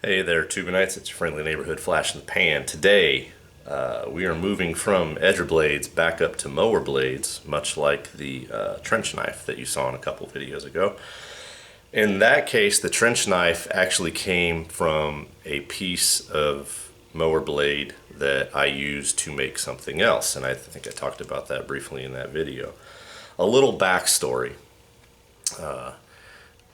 Hey there, Tubanites. It's your friendly neighborhood flash in the pan. Today, we are moving from edger blades back up to mower blades, much like the trench knife that you saw in a couple videos ago. In that case, the trench knife actually came from a piece of mower blade that I used to make something else, and I think I talked about that briefly in that video. A little backstory.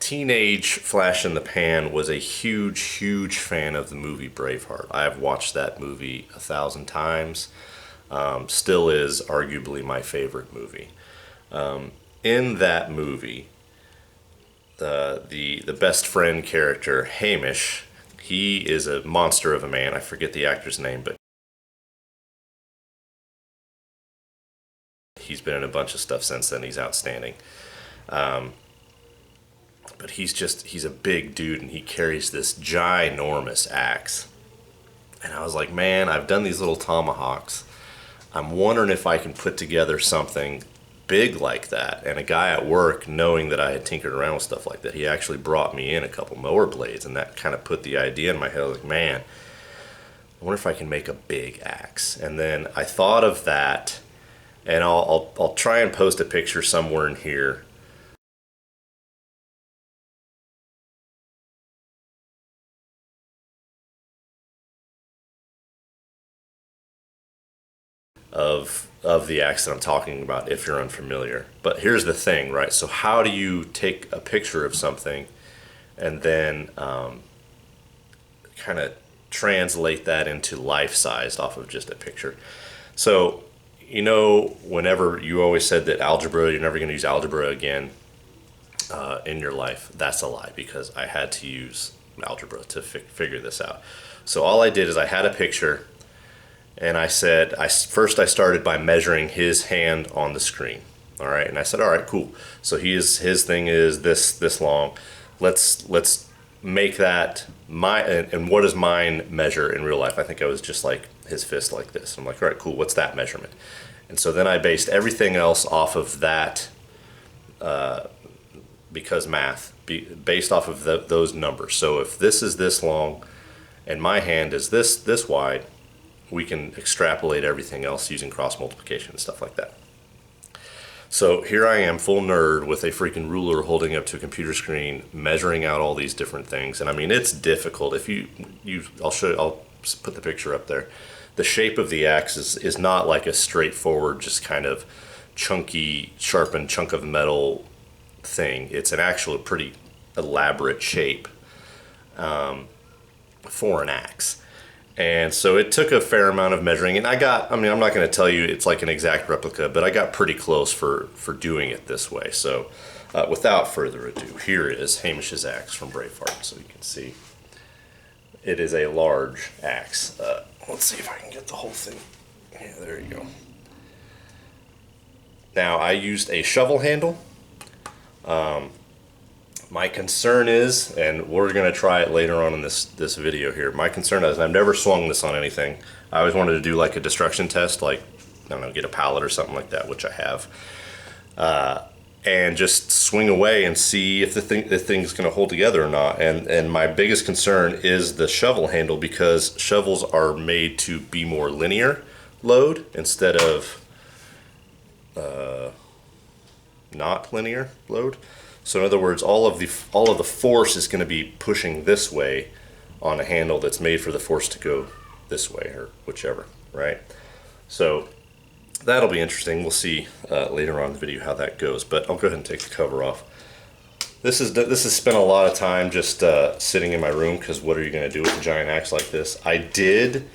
Teenage Flash in the Pan was a huge fan of the movie Braveheart. I have watched that movie 1,000 times. Still is arguably my favorite movie. In that movie, the best friend character, Hamish, he is a monster of a man. I forget the actor's name, but he's been in a bunch of stuff since then. He's outstanding. But he's a big dude, and he carries this ginormous axe. And I was like, man, I've done these little tomahawks. I'm wondering if I can put together something big like that. And a guy at work, knowing that I had tinkered around with stuff like that, he actually brought me in a couple mower blades, and that kind of put the idea in my head. I was like, man, I wonder if I can make a big axe. And then I thought of that, and I'll try and post a picture somewhere in here of the axe that I'm talking about if you're unfamiliar. But here's the thing, right? So how do you take a picture of something and then kind of translate that into life-sized off of just a picture? So, whenever you always said that algebra, you're never going to use algebra again in your life, that's a lie, because I had to use algebra to figure this out. So all I did is I had a picture, and I said, first I started by measuring his hand on the screen. All right, and I said, all right, cool. So his thing is this long. Let's make that and what does mine measure in real life? I think I was just like his fist like this. I'm like, all right, cool. What's that measurement? And so then I based everything else off of that, because math, based off of those numbers. So if this is this long and my hand is this wide, we can extrapolate everything else using cross multiplication and stuff like that. So here I am, full nerd, with a freaking ruler holding up to a computer screen, measuring out all these different things. And I mean, it's difficult. If I'll put the picture up there. The shape of the axe is not like a straightforward, just kind of chunky, sharpened chunk of metal thing. It's an actual pretty elaborate shape for an axe. And so it took a fair amount of measuring, and I'm not going to tell you it's like an exact replica, but I got pretty close for doing it this way. So without further ado, here is Hamish's axe from Braveheart. So you can see it is a large axe. Let's see if I can get the whole thing. Yeah, there you go. Now, I used a shovel handle. My concern is, and we're going to try it later on in this video here, my concern is, I've never swung this on anything. I always wanted to do like a destruction test, like, I don't know, get a pallet or something like that, which I have, and just swing away and see if the thing's going to hold together or not. And my biggest concern is the shovel handle, because shovels are made to be more linear load instead of not linear load. So in other words, all of the force is going to be pushing this way on a handle that's made for the force to go this way, or whichever, right? So that'll be interesting. We'll see later on in the video how that goes. But I'll go ahead and take the cover off. This has spent a lot of time just sitting in my room, because what are you going to do with a giant axe like this? I did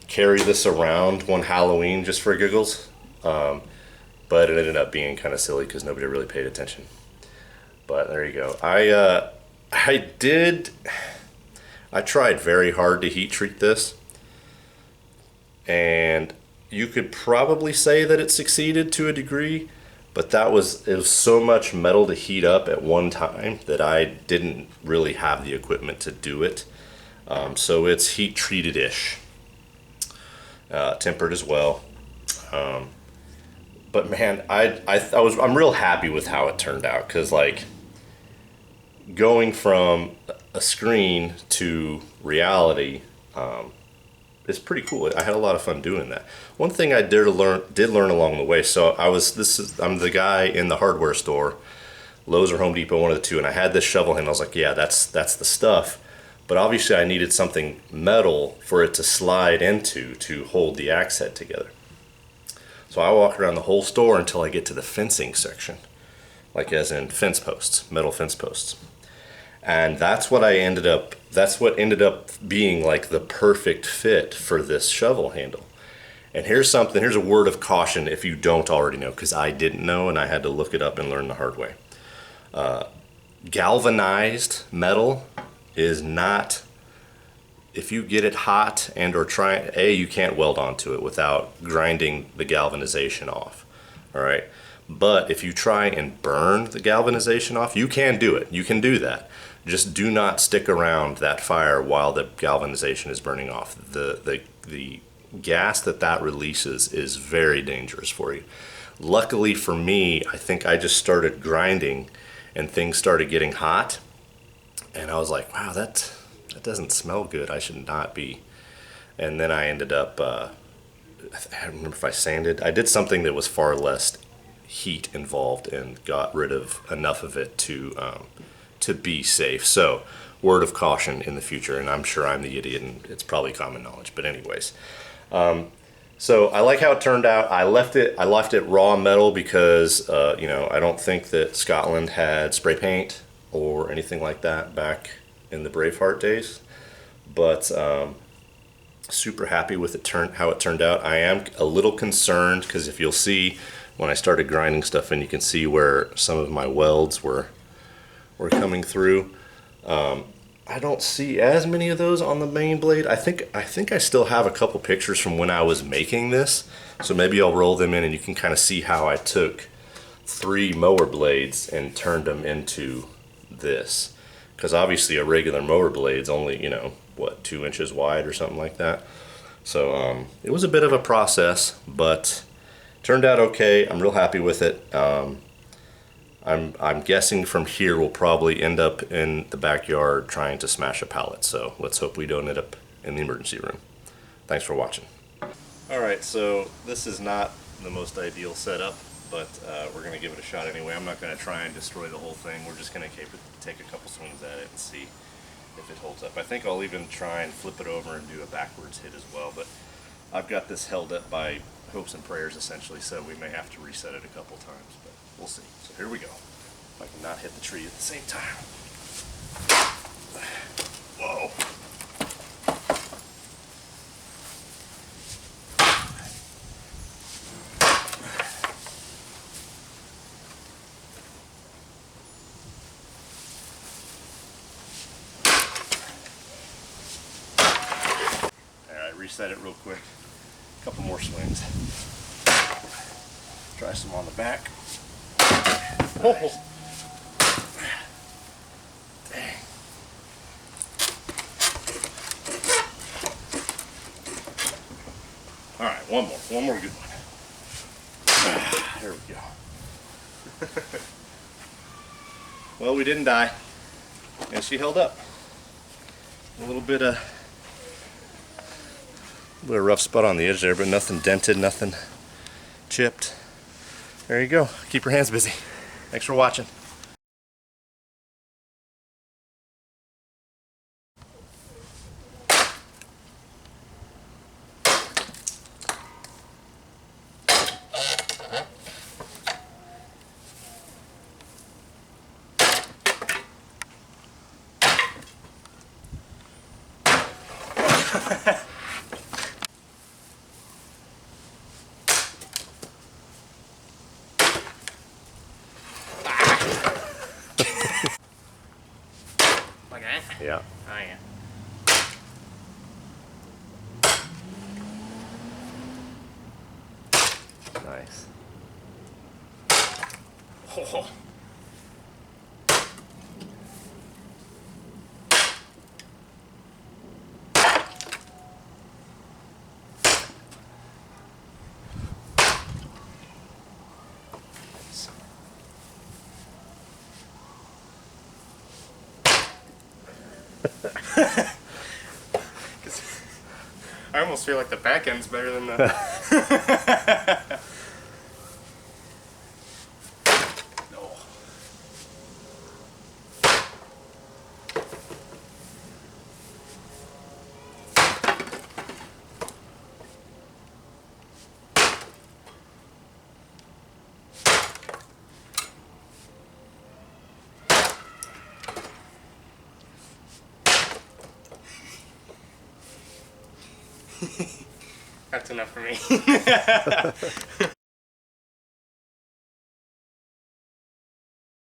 carry this around one Halloween just for giggles, but it ended up being kind of silly because nobody really paid attention. But there you go. I tried very hard to heat treat this, and you could probably say that it succeeded to a degree, but it was so much metal to heat up at one time that I didn't really have the equipment to do it. So it's heat treated-ish, tempered as well. But man, I'm real happy with how it turned out, because like, going from a screen to reality is pretty cool. I had a lot of fun doing that. One thing I did learn along the way. So I'm the guy in the hardware store, Lowe's or Home Depot, one of the two, and I had this shovel handle. I was like, yeah, that's the stuff. But obviously I needed something metal for it to slide into to hold the axe head together. So I walk around the whole store until I get to the fencing section, like as in fence posts, metal fence posts. And that's what ended up being like the perfect fit for this shovel handle. And here's a word of caution if you don't already know, because I didn't know and I had to look it up and learn the hard way. Galvanized metal is not, if you get it hot and or you can't weld onto it without grinding the galvanization off. All right. But if you try and burn the galvanization off, you can do it. You can do that. Just do not stick around that fire while the galvanization is burning off. The gas that releases is very dangerous for you. Luckily for me, I think I just started grinding and things started getting hot. And I was like, wow, that doesn't smell good. I should not be. And then I ended up, I don't remember if I sanded. I did something that was far less heat involved and got rid of enough of it to be safe. So word of caution in the future, and I'm sure I'm the idiot and it's probably common knowledge, but anyways. So I like how it turned out. I left it raw metal because I don't think that Scotland had spray paint or anything like that back in the Braveheart days, but super happy with how it turned out. I am a little concerned because if you'll see when I started grinding stuff in, you can see where some of my welds were coming through. I don't see as many of those on the main blade. I think I still have a couple pictures from when I was making this, so maybe I'll roll them in and you can kind of see how I took 3 mower blades and turned them into this. Because obviously a regular mower blade's only 2 inches wide or something like that. So it was a bit of a process, but turned out okay. I'm real happy with it. I'm guessing from here we'll probably end up in the backyard trying to smash a pallet. So let's hope we don't end up in the emergency room. Thanks for watching. Alright, so this is not the most ideal setup, but we're going to give it a shot anyway. I'm not going to try and destroy the whole thing. We're just going to take a couple swings at it and see if it holds up. I think I'll even try and flip it over and do a backwards hit as well, but I've got this held up by hopes and prayers essentially, so we may have to reset it a couple times, but we'll see. So here we go. If I can not hit the tree at the same time. Whoa. Alright, reset it real quick. A couple more swings. Try some on the back. Nice. Dang. Alright, one more good one. There we go. Well, we didn't die, and she held up. A little bit of rough spot on the edge there, but nothing dented, nothing chipped. There you go. Keep your hands busy. Thanks for watching. Like that? Yeah. Oh yeah. Nice. Oh. I almost feel like the back end's better than the... No. That's enough for me.